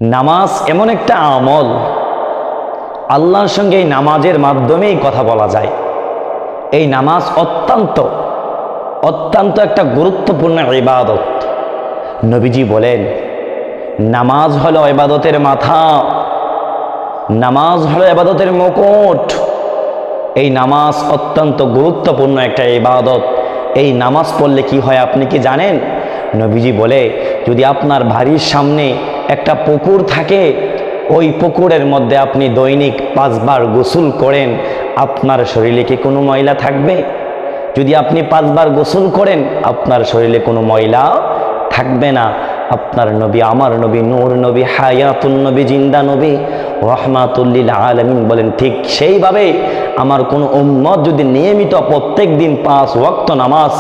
নামাজ এমন একটা আমল, আল্লাহর সঙ্গে এই নামাজের মাধ্যমেই কথা বলা যায়। এই নামাজ অত্যন্ত অত্যন্ত একটা গুরুত্বপূর্ণ ইবাদত। নবীজি বলেন, নামাজ হলো ইবাদতের মাথা, নামাজ হলো ইবাদতের মুকুট। এই নামাজ অত্যন্ত গুরুত্বপূর্ণ একটা ইবাদত। এই নামাজ পড়লে কি হয় আপনি কি জানেন? নবীজি বলে, যদি আপনার বাড়ির সামনে একটা পুকুর থাকে, ওই পুকুরের মধ্যে আপনি দৈনিক 5 বার গোসল করেন, আপনার শরীরে কি কোনো ময়লা থাকবে? যদি আপনি 5 বার গোসল করেন, আপনার শরীরে কোনো ময়লা থাকবে না। আপনার নবী, আমার নবী, নূর নবী, হায়াতুন নবী, জিন্দা নবী, রহমাতুল লিল আলামিন বলেন, ঠিক সেইভাবে আমার কোনো উম্মত যদি নিয়মিত প্রত্যেক দিন 5 ওয়াক্ত নামাজ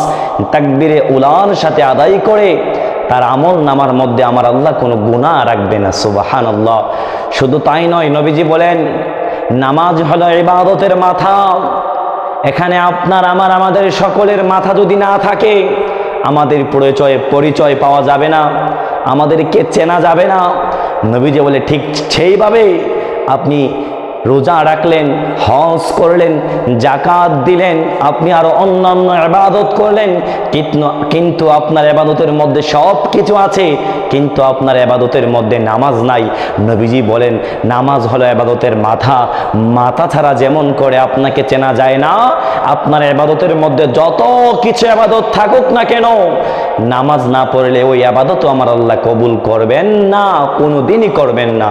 তাকবীরে উলার সাথে আদায় করে, তার আমল নামার মধ্যে আমার আল্লাহ কোনো গুনাহ রাখবে না। সুবহানাল্লাহ। শুধু তাই নয়, নবীজি বলেন, নামাজ হলো ইবাদতের মাথা। এখানে আপনার আমার আমাদের সকলের মাথা যদি না থাকে, আমাদের পরিচয় পাওয়া যাবে না, আমাদেরকে চেনা যাবে না। নবীজি বলে, ঠিক সেইভাবে আপনি রোজা রাখলেন, হজ করলেন, যাকাত দিলেন, আপনি আরো অন্যান্য ইবাদত করলেন, কিন্তু আপনার ইবাদতের মধ্যে সব কিছু আছে, কিন্তু আপনার ইবাদতের মধ্যে নামাজ নাই। নবীজি বলেন, নামাজ হলো ইবাদতের মাথা। মাথা ছাড়া যেমন করে আপনাকে চেনা যায় না, আপনার ইবাদতের মধ্যে যত কিছু ইবাদত থাকুক না কেন, নামাজ না পড়লে ওই ইবাদতও আমার আল্লাহ কবুল করবেন না, কোনোদিনই করবেন না।